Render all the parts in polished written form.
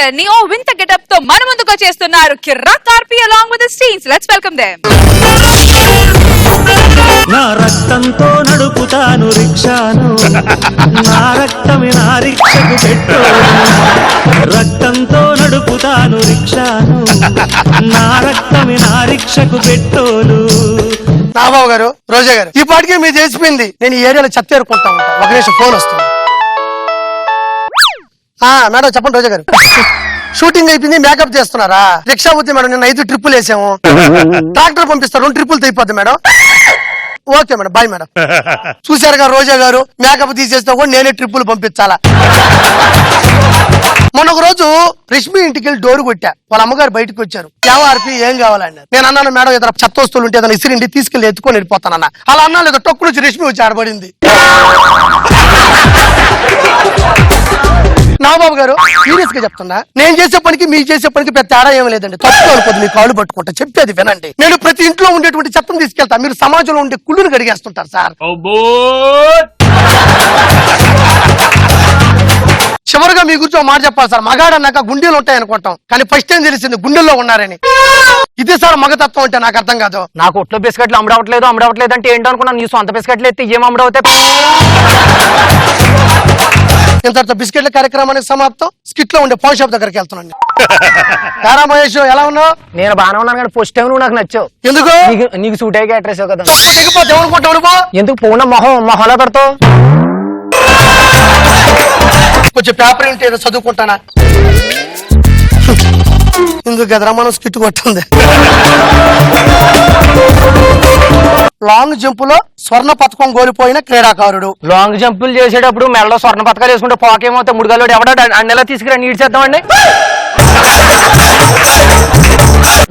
Character ని ఓ వింత getup తో మన ముందుకు చేస్తున్నారు కిర్రాక్ ఆర్పి along with his teams. Let's welcome them. నా రక్తంతో నడుపుతాను రిక్షాను, నా రక్తమే నా రిక్షకు పెట్రోలు. రక్తంతో నడుపుతాను రిక్షాను, నా రక్తమే నా రిక్షకు పెట్రోలు. నాబాబు గారు, రోజా గారు, ఈ పాటికే మీరు చేసిపోయింది. నేను ఈ ఏరియాలో చెత్త ఏరుకుంటా ఉంటా. ఒక నిమిషం ఫోన్ వస్తుంది. మేడం చెప్పండి రోజా గారు. షూటింగ్ అయిపోయింది, మేకప్ చేస్తున్నారా? రిక్షా పోతే మేడం నిన్న 5 ట్రిప్పులు వేసాము. ట్రాక్టర్ పంపిస్తారు, 2 ట్రిప్పులు అయిపోద్ది madam. Okay madam, bye madam. చూసారుగా రోజా గారు, మేకప్ తీసేస్తా కూడా నేనే ట్రిప్పులు పంపించాలా. మొన్న ఒక రోజు రష్మి ఇంటికి వెళ్ళి డోరు కొట్టా. వాళ్ళ అమ్మగారు బయటకు వచ్చారు. ఆర్పి ఏం కావాలన్నారు. నేను అన్నాను మేడం ఏదైనా చెత్త వస్తువులు ఉంటే ఏదైనా ఇసిరిండి తీసుకెళ్లి ఎత్తుకొని వెళ్ళిపోతానన్న. అలా అన్నా లేదా టొక్కు నుంచి రష్మి వచ్చి ఆడబడింది. నాబాబు గారు సీరియస్ గా చెప్తున్నా, నేను చేసే పనికి మీరు చేసే పనికి పెద్ద తేడా ఏమీ లేదండి. తప్పు అనుకోదు, మీ కాళ్ళు పట్టుకుంటా. చెప్పేది వినండి. నేను ప్రతి ఇంట్లో ఉండేటువంటి చెత్తను తీసుకెళ్తా, మీరు సమాజంలో ఉండే కుళ్ళును గడిగేస్తుంటారు సార్. చివరిగా మీ గురించి ఒక మాట చెప్పాలి సార్. మగాడన్నాక గుండెలు ఉంటాయి అనుకుంటాం, కానీ ఫస్ట్ టైం తెలిసింది గుండెల్లో ఉన్నారని. ఇదే సార్ మగతత్వం అంటే నాకు అర్థం కాదు. నాకు ఒట్లో బిస్కెట్లు అమ్మడవట్లేదు అంటే ఏంటో అనుకున్నాను. నీ సొంత బిస్కెట్లు ఎత్తే ఏం అమ్మడవుతాయి? ఇంతటితో బిస్కెట్ల కార్యక్రమానికి సమాప్తం. స్కిట్ లో ఉండే పౌన్ షాప్ దగ్గరికి వెళ్తున్నాండి. తారా మహేష్ ఎలా ఉన్నావు? నేను బాగానే ఉన్నాను, కానీ ఫస్ట్ టైం నువ్వు నాకు నచ్చావు. ఎందుకు? నీకు సూట్ అయ్యి అడ్రస్ కదా. ఎందుకు పూన మొహంలో పెడతావు? కొంచెం పేపర్ ఏంటి ఏదో చదువుకుంటానా? ఎందుకు గదరా మనం స్కిట్ కొట్టింది. లాంగ్ జంప్ లో స్వర్ణ పథకం కోల్పోయిన క్రీడాకారుడు. లాంగ్ జంపులు చేసేటప్పుడు మెడలో స్వర్ణ పథకాలు వేసుకుంటే పోకేమవుతా ముడుగాలోడు ఎవడో అన్నెలా తీసుకురా నీడ్ చేద్దామండి.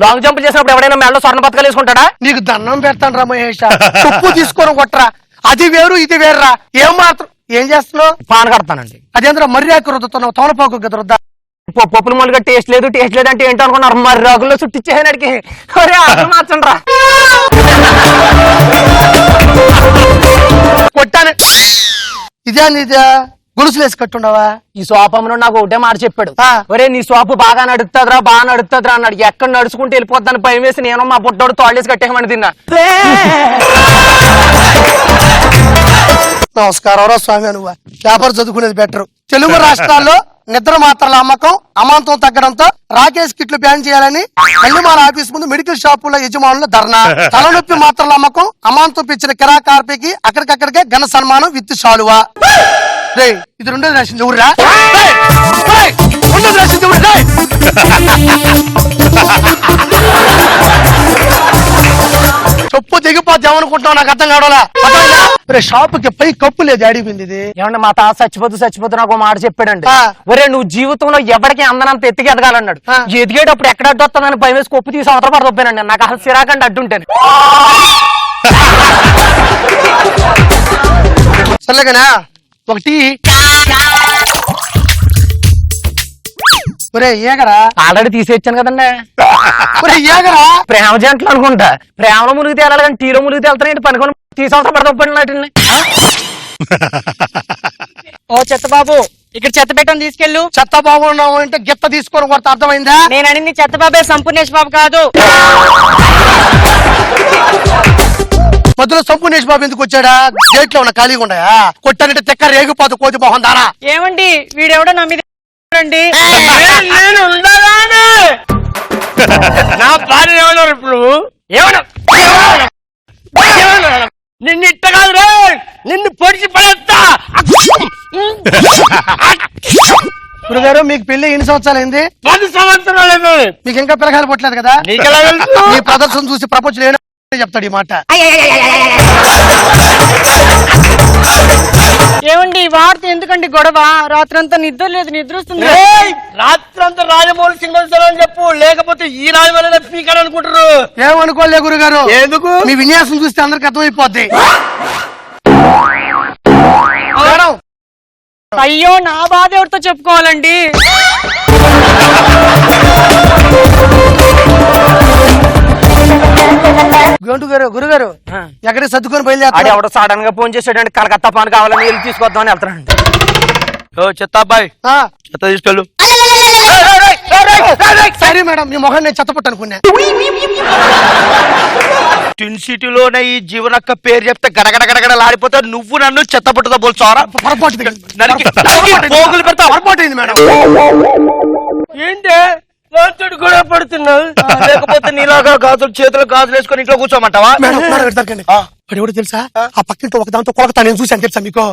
లాంగ్ జంపులు చేసినప్పుడు ఎవడైనా మెడలో స్వర్ణ పథకాలు వేసుకుంటాడా? నీకు దండం పెడతాను రా మహేష్. ఉప్పు తీసుకొని కొట్టరా. అది వేరు ఇది వేర్రా. ఏం మాత్రం ఏం చేస్తున్నావు? పాన కడతానండి. అదేంద్ర మర్యాకు రుద్దుతున్నావు, తమలపాకు కదా రుద్దా. పప్పుల మొదలుగా టేస్ట్ లేదు అంటే ఏంటో అనుకున్నారు. మరి రాగుల్లో చుట్టిచ్చేనాడికి మార్చండి రా. కొట్టాను. ఇదే గొలుసులు వేసి కట్టుండవా? ఈ సోపంలో నాకు ఒకటే మాట చెప్పాడు. ఒరే నీ సోపు బాగా నడుస్తుందిరా అన్నాడు. ఎక్కడ నడుచుకుంటూ వెళ్ళిపోతాను భయం వేసి నేను మా పుట్టోడు తోళ్ళేసి కట్టేయమని తిన్నా. నమస్కారం రా స్వామి. నువ్వు పేపర్ చదువుకునేది బెటర్. తెలుగు రాష్ట్రాల్లో నిద్ర మాత్రల అమ్మకం అమాంతం తగ్గడంతో రాకేష్ కిట్లు బ్యాన్ చేయాలని కల్లుమాల ఆఫీస్ ముందు మెడికల్ షాపుల యజమానుల ధర్నా. తలనొప్పి మాత్రల అమ్మకం అమాంతం పిచ్చిన కిరాక్ ఆర్పీకి అక్కడికక్కడికే ఘన సన్మానం విత్ శాలువా. రే ఇది రెండోది రాసింది ఊర్రా. రెండోది రాసింది ఊర్రా. చెప్పు దిగిపోద్ది ఏమనుకుంటావు నాకు అర్థం కావడా. షాపుకి పై కప్పు లేదు అడిగింది. ఇది ఏమన్నా మా తాత చచ్చిపోతూ నాకు మాట చెప్పాడండి. ఒరే నువ్వు జీవితంలో ఎవరికి అందనంత ఎత్తికి ఎదగాలన్నాడు. ఎదిగేటప్పుడు ఎక్కడ అడ్డు వస్తుందని భయం వేసి కొప్పు తీసి అవతల పడదొప్పానండి. నాకు అసలు సిరాకండి అడ్డుంటాను. సర్లేగానా ఒకటి ఏగరా ఆల్రెడీ తీసేచ్చాను కదండి. ఏగరా ప్రేమ జంటలు అనుకుంటా. ప్రేమలో మునిగితే వెళ్ళాలి కానీ టీలో మునిగితే వెళ్తానండి. పనుకొని తీసవసరం పడదొప్పండి వాటిని. ఓ చెత్త బాబు ఇక్కడ చెత్త పెట్టని తీసుకెళ్ళు. చెత్త బాబు అంటే గిత్త తీసుకొని కొడతా అర్థమైందా? నేను అనింది చెత్త బాబే, సంపూర్ణేష్ బాబు కాదు. మధ్యలో సంపూర్ణేష్ బాబు ఎందుకు వచ్చాడా? గేట్ లో ఉన్న ఖాళీగా ఉన్నాయా? కొట్టానంటే తెక్క రేగిపోతు కోతి మొహం దానా. ఏమండి వీడెవడో నా మీద రండి. నా భార్య ఏమన్నారు ఇప్పుడు? నిన్ను ఇట్ట కాదు రే, నిన్ను పొడిచి పడేస్తా. గురుగారు మీకు పెళ్లి ఎన్ని సంవత్సరాలు అయింది? 10 సంవత్సరాలు. మీకు ఇంకా పిల్లకాయలు పుట్టలేదు కదా? మీ ప్రదర్శన చూసి ప్రపంచం ఏమైనా చెప్తాడు ఈ మాట. ఏమండి వార్త ఎందుకండి గొడవ? రాత్రంతా నిద్ర లేదు, నిద్ర వస్తుంది. రాత్రంతా రాజమౌళి సింగల్ అని చెప్పు, లేకపోతే ఈ రాజమౌళి పీకాడు అనుకుంటారు. ఏమనుకోలే గురుగారు. ఎందుకు? మీ విన్యాసం చూస్తే అందరికి అర్థమైపోద్ది. అయ్యో నా బాధ ఎవరితో చెప్పుకోవాలండి? గురుగారు ఎక్కడికి సర్దుకొని బయలుదేరాడు. ఎవడో సడన్ గా ఫోన్ చేసాడంటే కలకత్తా పాన్ కావాలని వెళ్ళి తీసుకొద్దామని వెళ్తానండి. చెత్త అబ్బాయి చెత్త తీసుకెళ్ళు. సరే మేడం మీ మొహం నేను చెత్తపట్టు అనుకున్నా. ట్విన్ సిటీలోనే ఈ జీవనక్క పేరు చెప్తే గడగడ గడగడ లాడిపోతా. నువ్వు నన్ను చెత్తపట్టుతో పోల్చావరా? పొరపాటు పోగులు పెడతావు. పొరపాటైంది మేడం. ఏంటి రాత్రుడు కూడా పడుతున్నావు? లేకపోతే నీలాగా గాజులు చేతులు గాజులు వేసుకొని ఇంట్లో కూర్చోమంటావా? మేడం మేడం ఇటు దొరకండి. వాడు ఎవడో తెలుసా? ఆ పక్కింటి ఒక దాంతో కొలకతా నేను చూసాను తెలుసా మీకు?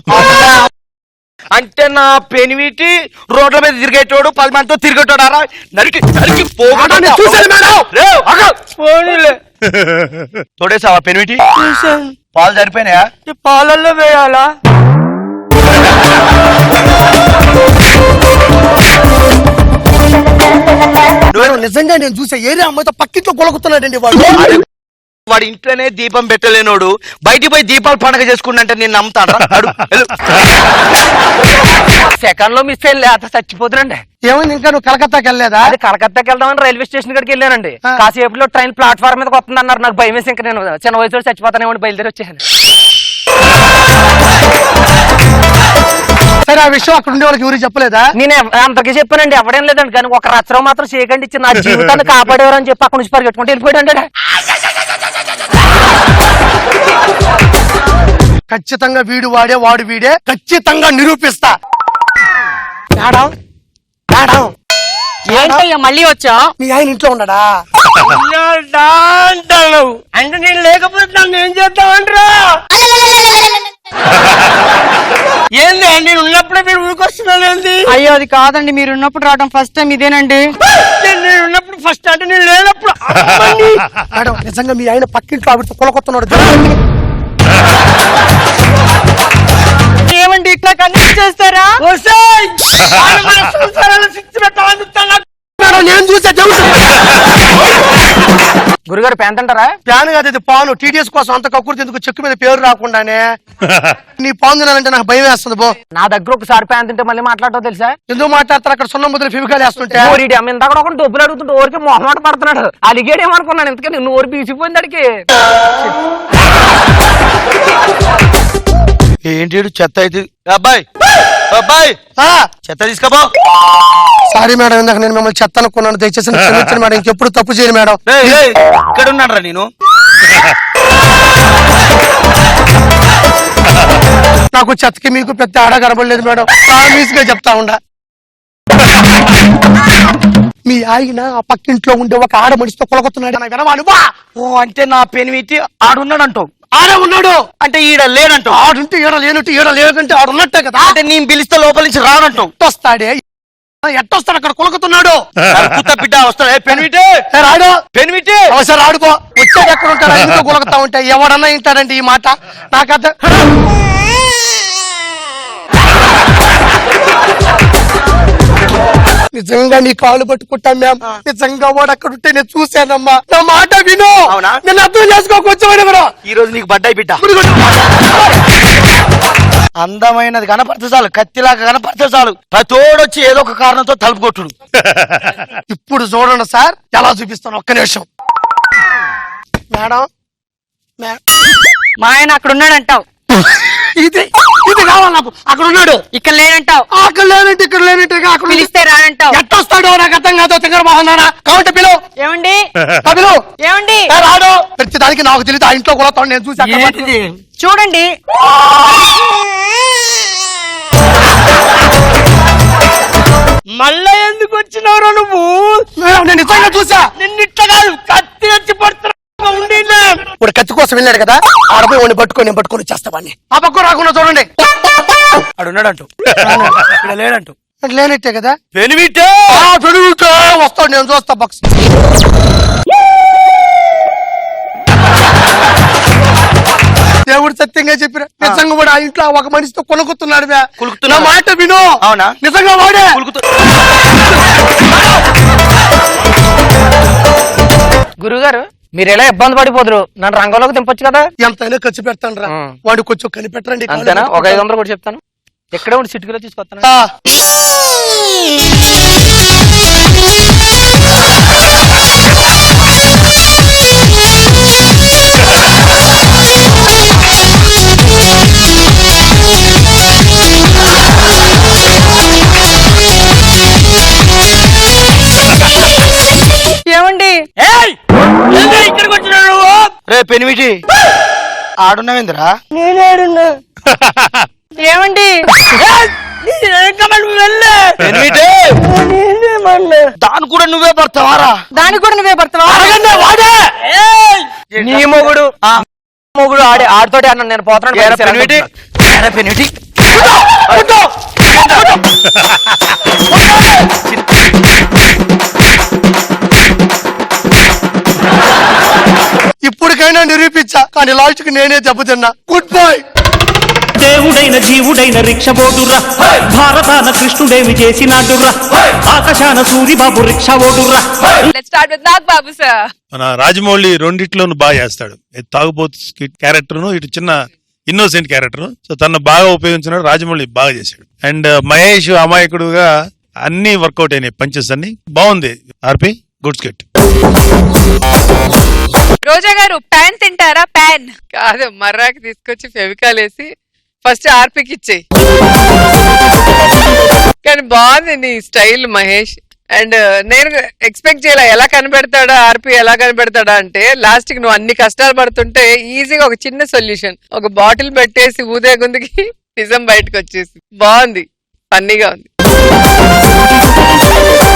అంటే నా పెనిమిటి రోడ్ల మీద తిరిగేటోడు 10 మందితో తిరిగేటోడారా? నరికి నరికి చూశాను మేడం. పోనీలే. తోడేసావా పెనిమిటి? పాలు సరిపోయినాయా? పాలల్లో వేయాలా? నిజంగా నేను చూసా ఏరియా అమ్మాయితో పక్కింట్లో కొలకుతున్నాడండి వాడు. వాడి ఇంట్లోనే దీపం పెట్టలేనోడు బయటికి పోయి దీపాలు పండుగ చేసుకుంటే నేను నమ్ముతాను. సెకండ్ లో మిస్ అయ్యి లేత చచ్చిపోతున్నాండి. ఏమైంది ఇంకా నువ్వు కలకత్తాకి వెళ్ళలేదా? అది కలకత్తాకి వెళ్దామని రైల్వే స్టేషన్ కాడికి వెళ్ళానండి. కాసేపులో ట్రైన్ ప్లాట్ఫామ్ మీదకి వస్తుంది అన్నారు. నాకు భయం వేసి ఇంకా నేను చిన్న వయసులో చచ్చిపోతానేమో బయలుదేరి వచ్చేసాను. సరే ఆ విషయం అక్కడ ఉండే వాళ్ళకి ఎవరికి చెప్పలేదా? నేను అంతకి చెప్పానండి, ఎవడేం లేదండి. కానీ ఒక రచ్చరం మాత్రం చేయకండి ఇచ్చి నా జీవితాన్ని కాపాడేవారు అని చెప్పి అక్కడ నుంచి పరిగెట్టుకుంటే వెళ్ళిపోయాడు. ఖచ్చితంగా వీడు వాడే వాడు వీడే ఖచ్చితంగా నిరూపిస్తా. మేడం మేడం ఏంటయ్యా మళ్ళీ వచ్చా? మీ ఆయన ఇంట్లో ఉన్నాడా? అంటావు అంటే నేను లేకపోతే నన్ను ఏం చేద్దామంటారా? ఏంది నేను ఉన్నప్పుడే మీరు ఊరికొస్తున్నాను? ఏంది? అయ్యో అది కాదండి, మీరు ఉన్నప్పుడు రావడం ఫస్ట్ టైం ఇదేనండి. నేను ఉన్నప్పుడు ఫస్ట్ అంటే నేను లేనప్పుడు. మేడం నిజంగా మీ ఆయన పక్కింట్లో ఆవిడతో కొలకొస్తున్నాడు. ఏమండి ఇట్లా కన్విన్స్ చేస్తారా? నేను చూసా గురుగారు ప్యాంట్ అంటారా? ప్యాన్ కాదు ఇది పాను. టీడీఎస్ కోసం అంత కక్కుర్తి ఎందుకు? చెక్కు మీద పేరు రాకుండానే నీ పాన్ తినాలంటే నాకు భయం వేస్తుంది. బో నా దగ్గర ఒకసారి ప్యాంట్ తింటే మళ్ళీ మాట్లాడటం తెలుసా? ఎందుకు మాట్లాడతారు? అక్కడ సున్నం ముద్ర ఫివికాలు వేస్తుంటే ఇంత కూడా ఒక డబ్బులు అడుగుతుంటే ఊరికే మొహమాట పడుతున్నాడు. అలిగేడేమనుకున్నాను ఎందుకని నువ్వు ఊరి బీసిపోయింది అడిగి. ఏంటి చెత్త అయితే? అబ్బాయి అబ్బాయి చెత్త తీసుకపో. సారీ మేడం, ఇందాక నేను మిమ్మల్ని చెత్త అనుకున్నాను. దయచేసి క్షమించండి మేడం, ఇంకెప్పుడు తప్పు చేయను మేడం. ఇక్కడ ఉన్నాడు రా నేను. నాకు చెత్తకి మీకు పెద్ద ఆడ కనబడలేదు మేడం. ప్రామిస్ గా చెప్తా ఉండా. మీ ఆయన ఆ పక్కింట్లో ఉండే ఒక ఆడ మనిషితో కొలగొస్తున్నాడు. వినవానువా? ఓ అంటే నా పెనిమిటి ఆడున్నాడు అంటావు? ఆడే ఉన్నాడు అంటే ఈడ లేనంటావు? ఆడుంటే ఈడ లేనట్టు, ఈడ లేదంటే ఆడున్నట్టే కదా. అంటే నేను పిలిస్తే లోపల నుంచి రానంటావు? వస్తాడే ఎట్టొస్తాడు? అక్కడ కొలగొతున్నాడు. బిడ్డ వస్తాడు. పెనిమిటి రాడు. పెనిమిటి ఒకసారి ఆడుకో. వచ్చాడు ఎక్కడ ఉంటాడు? ఎందుకు కొలగొతా ఉంటాయి? ఎవడన్నా వింటాడండి ఈ మాట? నాకద్ద నిజంగా నీ కాళ్ళు పట్టుకుంటాం మ్యామ్. నిజంగా వాడు అక్కడ ఉంటే నేను చూశానమ్మా. నా మాట విను. అవునా? నేను అర్థం చేసుకోకొచ్చాడు కూడా. ఈ రోజు నీకు బడ్డాయి బిడ్డ. అందమైనది కనపడితే చాలు, కత్తిలాగా కనపడితే చాలు, తోడొచ్చి ఏదో ఒక కారణంతో తలుపు కొట్టుడు. ఇప్పుడు చూడండి సార్ ఎలా చూపిస్తాను. ఒక్క నిమిషం మేడం. మా ఆయన అక్కడ ఉన్నాడంటావు? ఇది ఇది కావాలి నాకు. అక్కడ ఉన్నాడు. ఇక్కడ లేనంటావు? అక్కడ లేనంటే ఇక్కడ లేనంటే అక్కడ పిలిస్తే రానంటావు? ఎట్టొస్తాడో నాకు అర్థం కాదు. తింగర మోహన్నానా కాబట్టి పిలువు. ఏమండి పిలువు. ఏమండి రాడు. ప్రతి దానికి నాకు తెలియదు. ఆ ఇంట్లో కూడా నేను చూసి చూడండి. మళ్ళా ఎందుకు వచ్చినావు నువ్వు? నేను నిజంగా చూసా. నిన్నిట్లా కాదు, కత్తి వచ్చి పడుతున్నా. ఇప్పుడు కత్తి కోసం వెళ్ళాడు కదా, ఆడపోయి వాడిని పట్టుకొని నేను పట్టుకొని చేస్తావాడిని. ఆ పక్క రాకుండా చూడండి. అడున్నాడంటూ లేడంటూ లేనట్టే కదా. పెనిమిటే వస్తాడు, నేను చూస్తా. బాక్స్ దేవుడు సత్యంగా చెప్పిన నిజంగా కూడా ఆ ఇంట్లో ఒక మనిషితో కొనుక్కుతున్నాడు. నా మాట విను. అవునా? నిజంగా వాడే. గురుగారు మీరు ఎలా ఇబ్బంది పడిపోదురు, నన్ను రంగంలోకి దింపొచ్చు కదా. ఎంతైనా ఖర్చు పెడతాను రా. వాడు కొంచెం కనిపెట్టండి. అంతేనా? ఒక 500 కూడా చెప్తాను. ఎక్కడే ఉండి సిట్టుకులో తీసుకొస్తాను. ఇక్కడికి వచ్చినా నువ్వు రే పెనిమిటి ఆడున్నావేంద్రా నేనేడున్నా ఏమండి దాని కూడా నువ్వే పడతావారా దానికి కూడా నువ్వే పడతావా నీ మొగుడు మొగుడు ఆడితోటి అన్న నేను పోతున్నాను పెనిమిటి ఇప్పటికైనా నిరూపించా కానీ లాస్ట్ కి నేనే దెబ్బతిన్నా. Good boy. దేవుడైన జీవుడైన రిక్ష బోడుర్రా, భారతాన కృష్ణుడేమి చేసినాడుర్రా, ఆకాశాన సూరిబాబు రిక్ష ఓడుర్రా. Let's start with Nag Babu sir. మన రాజమౌళి రెండిట్లోనూ బాగా చేస్తాడు. తాగుబోతు క్యారెక్టర్ ను, ఇటు చిన్న ఇన్నోసెంట్ క్యారెక్టర్. సో తను బాగా ఉపయోగించినాడు, రాజమౌళి బాగా చేశాడు. అండ్ మహేష్ అమాయకుడుగా అన్ని వర్కౌట్ అయినాయి, పంచెస్ అన్ని బాగుంది. ఆర్పి గుడ్ స్కెట్. రోజా గారు ప్యాన్ తింటారా? ప్యాన్ కాదు, మర్రాకి తీసుకొచ్చి ఫెవికాల్ వేసి ఫస్ట్ ఆర్పికి ఇచ్చేయి. కానీ బాగుంది నీ స్టైల్ మహేష్. అండ్ నేను ఎక్స్పెక్ట్ చేయాల ఎలా కనిపెడతాడా ఆర్పి, ఎలా కనిపెడతాడా అంటే లాస్ట్ కి నువ్వు అన్ని కష్టాలు పడుతుంటే ఈజీగా ఒక చిన్న సొల్యూషన్, ఒక బాటిల్ పెట్టేసి ఊదే గుందుకి నిజం బయటకు వచ్చేసి బాగుంది, ఫన్నీగా ఉంది.